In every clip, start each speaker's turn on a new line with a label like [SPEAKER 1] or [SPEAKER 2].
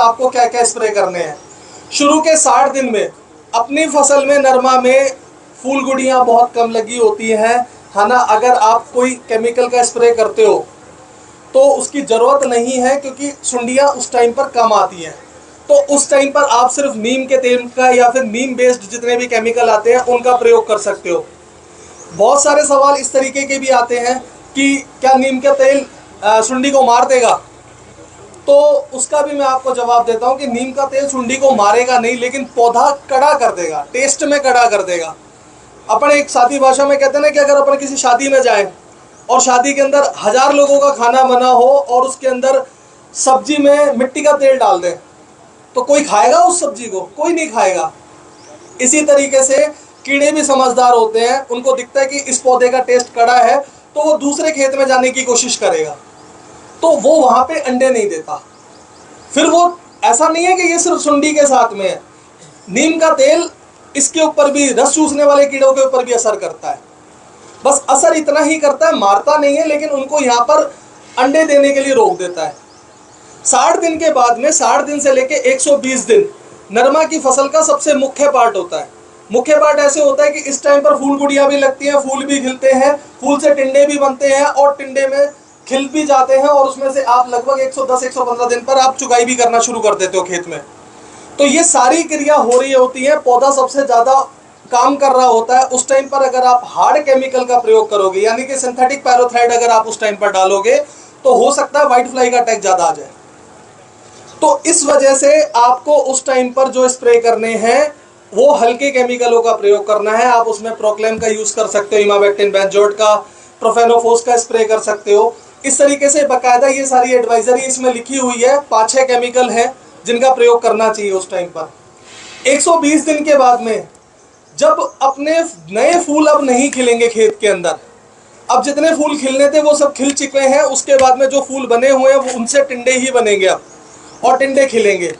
[SPEAKER 1] आपको क्या क्या स्प्रे करने हैं। शुरू के 60 दिन में अपनी फसल में नरमा में फूल गुड़ियाँ बहुत कम लगी होती हैं, है ना। अगर आप कोई केमिकल का स्प्रे करते हो तो उसकी ज़रूरत नहीं है, क्योंकि सुंडियाँ उस टाइम पर कम आती हैं। तो उस टाइम पर आप सिर्फ नीम के तेल का या फिर नीम बेस्ड जितने भी केमिकल आते हैं उनका प्रयोग कर सकते हो। बहुत सारे सवाल इस तरीके के भी आते हैं कि क्या नीम का तेल सुंडी को मार देगा, तो उसका भी मैं आपको जवाब देता हूं कि नीम का तेल सुंडी को मारेगा नहीं, लेकिन पौधा कड़ा कर देगा, टेस्ट में कड़ा कर देगा। अपन एक शादी भाषा में कहते हैं ना कि अगर अपन किसी शादी में जाए और शादी के अंदर 1000 लोगों का खाना बना हो और उसके अंदर सब्जी में मिट्टी का तेल डाल दें, तो कोई खाएगा उस सब्जी को? कोई नहीं खाएगा। इसी तरीके से कीड़े भी समझदार होते हैं, उनको दिखता है कि इस पौधे का टेस्ट कड़ा है, तो वो दूसरे खेत में जाने की कोशिश करेगा, तो वो वहां पे अंडे नहीं देता। फिर वो ऐसा नहीं है कि ये सिर्फ सुंडी के साथ में है, नीम का तेल इसके ऊपर भी, रस चूसने वाले कीड़ों के ऊपर भी असर करता है। बस असर इतना ही करता है, मारता नहीं है, लेकिन उनको यहाँ पर अंडे देने के लिए रोक देता है। 60 दिन के बाद में, 60 दिन से लेके 120 दिन नरमा की फसल का सबसे मुख्य पार्ट होता है। मुख्य पार्ट ऐसे होता है कि इस टाइम पर फूल गुड़ियाँ भी लगती हैं, फूल भी खिलते हैं, फूल से टिंडे भी बनते हैं और टिंडे में खिल भी जाते हैं, और उसमें से आप लगभग 110-115 दिन पर आप चुगाई भी करना शुरू कर देते हो खेत में। तो ये सारी क्रिया हो रही होती है, पौधा सबसे ज्यादा काम कर रहा होता है। उस टाइम पर अगर आप हार्ड केमिकल का प्रयोग करोगे, यानी कि सिंथेटिक पैराथ्राइड अगर आप उस टाइम पर डालोगे, तो हो सकता है व्हाइट फ्लाई का अटैक ज्यादा आ जाए। तो इस वजह से आपको उस टाइम पर जो स्प्रे करने हैं वो हल्के केमिकलों का प्रयोग करना है। आप उसमें प्रोक्लेम का यूज कर सकते हो, इमामेक्टिन बेंजोएट का, प्रोफेनोफोस का स्प्रे कर सकते हो। इस तरीके से बाकायदा ये सारी एडवाइजरी इसमें लिखी हुई है, 5-6 केमिकल हैं जिनका प्रयोग करना चाहिए उस टाइम पर। 120 दिन के बाद में जब अपने नए फूल अब नहीं खिलेंगे खेत के अंदर, अब जितने फूल खिलने थे वो सब खिल चुके हैं, उसके बाद में जो फूल बने हुए हैं वो उनसे टिंडे ही बनेंगे अब, और टिंडे खिलेंगे।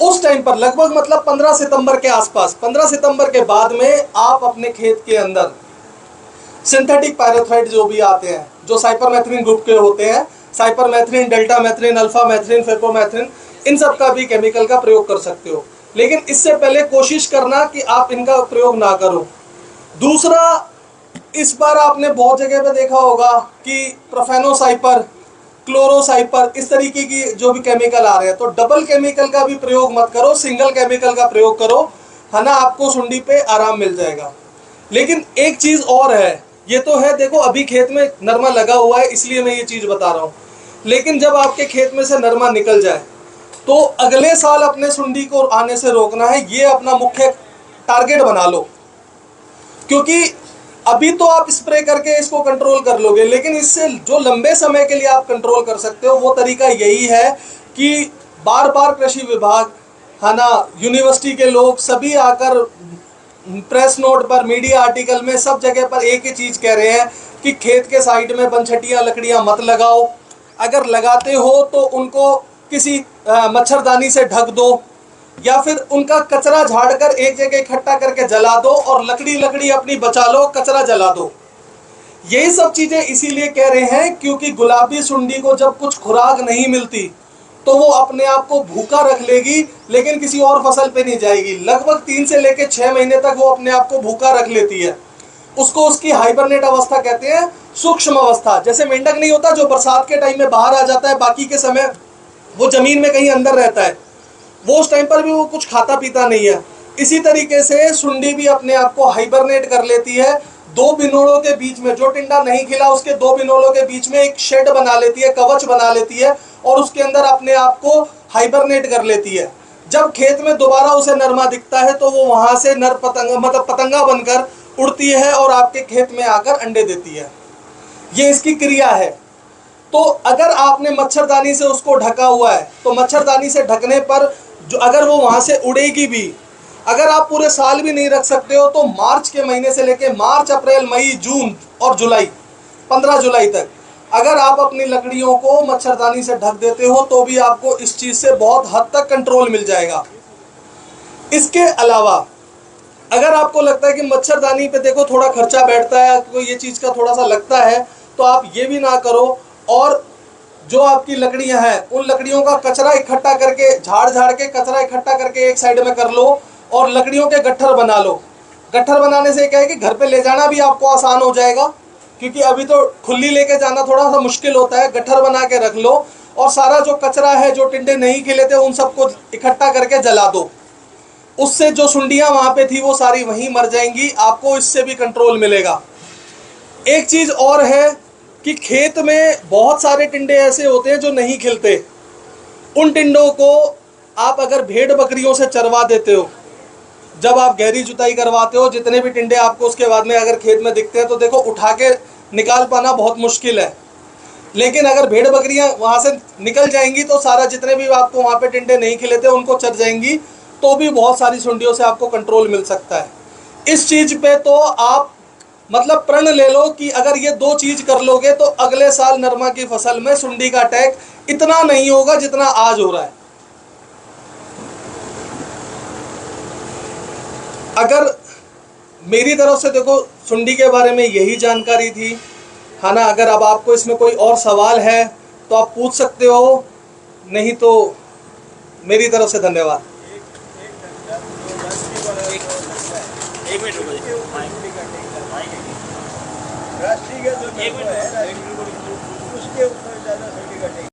[SPEAKER 1] उस टाइम पर लगभग मतलब 15 सितंबर के आसपास, 15 सितंबर के बाद में आप अपने खेत के अंदर सिंथेटिक पैराथ्राइड जो भी आते हैं, जो साइपरमेथ्रिन ग्रुप के होते हैं, साइपरमेथ्रिन, डेल्टामेथ्रिन, अल्फामेथ्रिन, फेपोमेथ्रिन, इन सब का भी केमिकल का प्रयोग कर सकते हो। लेकिन इससे पहले कोशिश करना कि आप इनका प्रयोग ना करो। दूसरा, इस बार आपने बहुत जगह पे देखा होगा कि प्रोफेनोसाइपर, क्लोरोसाइपर, इस तरीके की जो भी केमिकल आ रहे हैं, तो डबल केमिकल का भी प्रयोग मत करो, सिंगल केमिकल का प्रयोग करो, है ना। आपको सुंडी पे आराम मिल जाएगा। लेकिन एक चीज और है, ये तो है, देखो अभी खेत में नरमा लगा हुआ है इसलिए मैं ये चीज बता रहा हूँ, लेकिन जब आपके खेत में से नरमा निकल जाए तो अगले साल अपने सुंडी को आने से रोकना है, ये अपना मुख्य टारगेट बना लो। क्योंकि अभी तो आप स्प्रे करके इसको कंट्रोल कर लोगे, लेकिन इससे जो लंबे समय के लिए आप कंट्रोल कर सकते हो वो तरीका यही है कि बार बार कृषि विभाग, है ना, यूनिवर्सिटी के लोग सभी आकर प्रेस नोट पर, मीडिया आर्टिकल में, सब जगह पर एक ही चीज कह रहे हैं कि खेत के साइड में बनछटियां लकड़ियां मत लगाओ, अगर लगाते हो तो उनको किसी मच्छरदानी से ढक दो, या फिर उनका कचरा झाड़कर एक जगह इकट्ठा करके जला दो, और लकड़ी अपनी बचा लो, कचरा जला दो। यही सब चीजें इसीलिए कह रहे हैं क्योंकि गुलाबी सुंडी को जब कुछ खुराक नहीं मिलती तो वो अपने आप को भूखा रख लेगी, लेकिन किसी और फसल पे नहीं जाएगी। लगभग 3 से लेकर 6 महीने तक वो अपने आप को भूखा रख लेती है। उसको उसकी हाइबरनेट अवस्था कहते हैं, सूक्ष्म अवस्था। जैसे मेंढक नहीं होता जो बरसात के टाइम में बाहर आ जाता है, बाकी के समय वो जमीन में कहीं अंदर रहता है, वो उस टाइम पर भी वो कुछ खाता पीता नहीं है। इसी तरीके से सुंडी भी अपने आप को हाइबरनेट कर लेती है। 2 बिनोलों के बीच में, जो टिंडा नहीं खिला उसके 2 बिनोलों के बीच में एक शेड बना लेती है, कवच बना लेती है, और उसके अंदर अपने आप को हाइबरनेट कर लेती है। जब खेत में दोबारा उसे नरमा दिखता है तो वो वहां से नर पतंग, मतलब पतंगा बनकर उड़ती है और आपके खेत में आकर अंडे देती है। ये इसकी क्रिया है। तो अगर आपने मच्छरदानी से उसको ढका हुआ है, तो मच्छरदानी से ढकने पर जो अगर वो वहां से उड़ेगी भी, अगर आप पूरे साल भी नहीं रख सकते हो तो मार्च के महीने से लेके मार्च, अप्रैल, मई, जून और जुलाई, 15 जुलाई तक अगर आप अपनी लकड़ियों को मच्छरदानी से ढक देते हो तो भी आपको इस चीज से बहुत हद तक कंट्रोल मिल जाएगा। इसके अलावा अगर आपको लगता है कि मच्छरदानी पे देखो थोड़ा खर्चा बैठता है, तो ये चीज का थोड़ा सा लगता है, तो आप ये भी ना करो। और जो आपकी लकड़ियां हैं उन लकड़ियों का कचरा इकट्ठा करके, झाड़ झाड़ के कचरा इकट्ठा करके एक साइड में कर लो और लकड़ियों के गट्ठर बना लो। गट्ठर बनाने से क्या है कि घर पे ले जाना भी आपको आसान हो जाएगा, क्योंकि अभी तो खुली लेके जाना थोड़ा सा मुश्किल होता है। गट्ठर बना के रख लो और सारा जो कचरा है, जो टिंडे नहीं खिले थे, उन सबको इकट्ठा करके जला दो। उससे जो सुंडियां वहां पे थी वो सारी वहीं मर जाएंगी, आपको इससे भी कंट्रोल मिलेगा। एक चीज और है कि खेत में बहुत सारे टिंडे ऐसे होते हैं जो नहीं खिलते। उन टिंडों को आप अगर भेड़ बकरियों से चरवा देते हो, जब आप गहरी जुताई करवाते हो, जितने भी टिंडे आपको उसके बाद में अगर खेत में दिखते हैं तो देखो उठा के निकाल पाना बहुत मुश्किल है। लेकिन अगर भेड़ बकरियां वहां से निकल जाएंगी तो सारा जितने भी आपको वहां पे टिंडे नहीं खिले थे उनको चर जाएंगी, तो भी बहुत सारी सुंडियों से आपको कंट्रोल मिल सकता है। इस चीज पे तो आप मतलब प्रण ले लो कि अगर ये दो चीज कर लोगे तो अगले साल नरमा की फसल में सुंडी का अटैक इतना नहीं होगा जितना आज हो रहा है। अगर मेरी तरफ से देखो, सुंडी के बारे में यही जानकारी थी, है ना। अगर अब आपको इसमें कोई और सवाल है तो आप पूछ सकते हो, नहीं तो मेरी तरफ से धन्यवाद।
[SPEAKER 2] एक मिनट रुको।